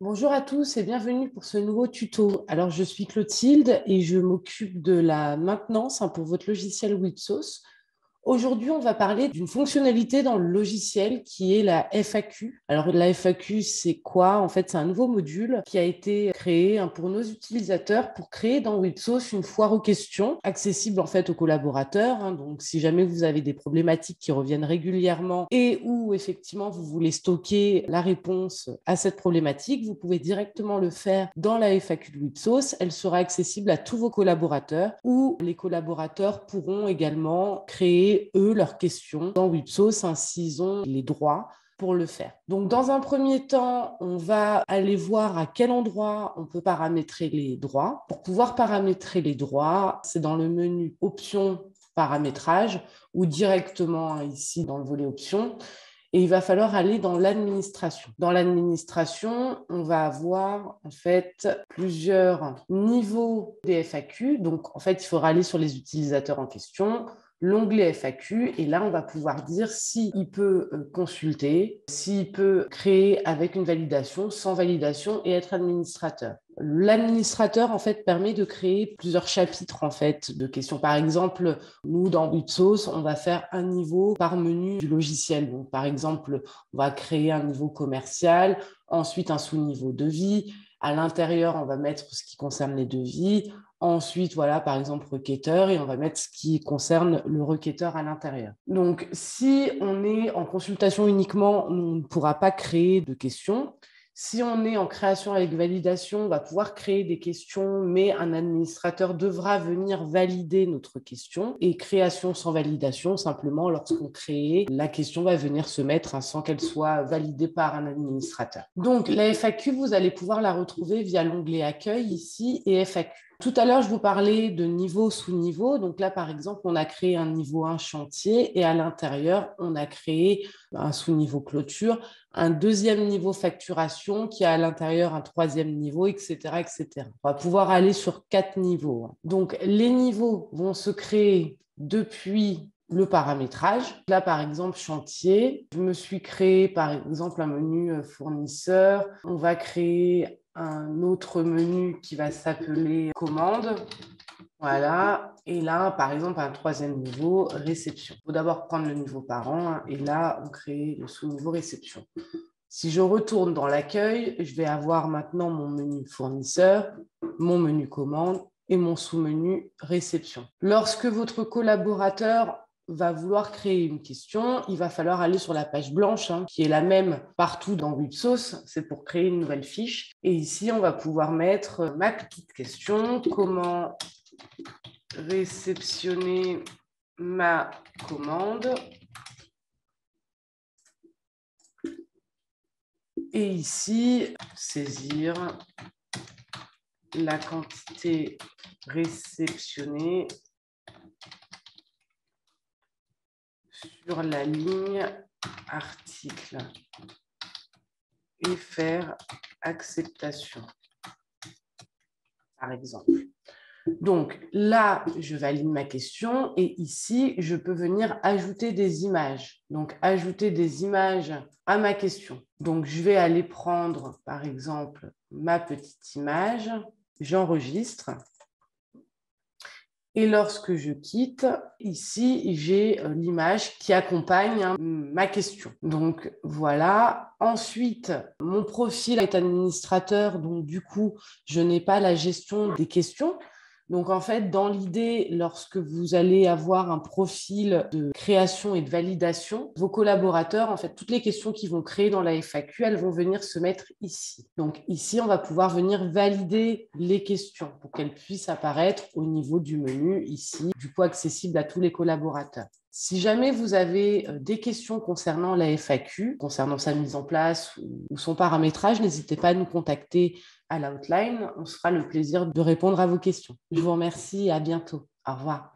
Bonjour à tous et bienvenue pour ce nouveau tuto. Alors, je suis Clotilde et je m'occupe de la maintenance pour votre logiciel Wipsos. Aujourd'hui, on va parler d'une fonctionnalité dans le logiciel qui est la FAQ. Alors, la FAQ, c'est quoi? En fait, c'est un nouveau module qui a été créé pour nos utilisateurs pour créer dans Wipsos une foire aux questions accessible en fait aux collaborateurs. Donc, si jamais vous avez des problématiques qui reviennent régulièrement et où effectivement vous voulez stocker la réponse à cette problématique, vous pouvez directement le faire dans la FAQ de Wipsos. Elle sera accessible à tous vos collaborateurs ou les collaborateurs pourront également créer eux, leurs questions dans Wipsos, ainsi ils ont les droits pour le faire. Donc, dans un premier temps, on va aller voir à quel endroit on peut paramétrer les droits. Pour pouvoir paramétrer les droits, c'est dans le menu Options, paramétrage, ou directement ici dans le volet Options. Et il va falloir aller dans l'administration. Dans l'administration, on va avoir en fait plusieurs niveaux des FAQ. Donc, en fait, il faudra aller sur les utilisateurs en question, l'onglet FAQ, et là, on va pouvoir dire s'il peut consulter, s'il peut créer avec une validation, sans validation et être administrateur. L'administrateur, en fait, permet de créer plusieurs chapitres, en fait, de questions. Par exemple, nous, dans Wipsos, on va faire un niveau par menu du logiciel. Donc, par exemple, on va créer un niveau commercial, ensuite un sous-niveau devis. À l'intérieur, on va mettre ce qui concerne les devis. Ensuite, voilà, par exemple, requêteur, et on va mettre ce qui concerne le requêteur à l'intérieur. Donc, si on est en consultation uniquement, on ne pourra pas créer de questions. Si on est en création avec validation, on va pouvoir créer des questions, mais un administrateur devra venir valider notre question. Et création sans validation, simplement, lorsqu'on crée, la question va venir se mettre sans qu'elle soit validée par un administrateur. Donc, la FAQ, vous allez pouvoir la retrouver via l'onglet Accueil ici et FAQ. Tout à l'heure, je vous parlais de niveau sous niveau. Donc là, par exemple, on a créé un niveau 1 chantier et à l'intérieur, on a créé un sous-niveau clôture, un deuxième niveau facturation qui a à l'intérieur un troisième niveau, etc., etc. On va pouvoir aller sur 4 niveaux. Donc, les niveaux vont se créer depuis le paramétrage. Là, par exemple, chantier, je me suis créé, par exemple, un menu fournisseur. On va créer un autre menu qui va s'appeler commande. Voilà. Et là, par exemple, un troisième niveau, réception. Il faut d'abord prendre le niveau parent et là, on crée le sous-niveau réception. Si je retourne dans l'accueil, je vais avoir maintenant mon menu fournisseur, mon menu commande et mon sous-menu réception. Lorsque votre collaborateur va vouloir créer une question, il va falloir aller sur la page blanche, qui est la même partout dans Wipsos, c'est pour créer une nouvelle fiche. Et ici, on va pouvoir mettre ma petite question, comment réceptionner ma commande. Et ici, saisir la quantité réceptionnée sur la ligne article et faire acceptation, par exemple. Donc là, je valide ma question et ici, je peux venir ajouter des images. Donc, ajouter des images à ma question. Donc, je vais aller prendre, par exemple, ma petite image. J'enregistre. Et lorsque je quitte, ici, j'ai l'image qui accompagne ma question. Donc, voilà. Ensuite, mon profil est administrateur, donc du coup, je n'ai pas la gestion des questions. Donc, en fait, dans l'idée, lorsque vous allez avoir un profil de création et de validation, vos collaborateurs, en fait, toutes les questions qu'ils vont créer dans la FAQ, elles vont venir se mettre ici. Donc, ici, on va pouvoir venir valider les questions pour qu'elles puissent apparaître au niveau du menu, ici, du coup, accessible à tous les collaborateurs. Si jamais vous avez des questions concernant la FAQ, concernant sa mise en place ou son paramétrage, n'hésitez pas à nous contacter à l'outline. On se fera le plaisir de répondre à vos questions. Je vous remercie et à bientôt. Au revoir.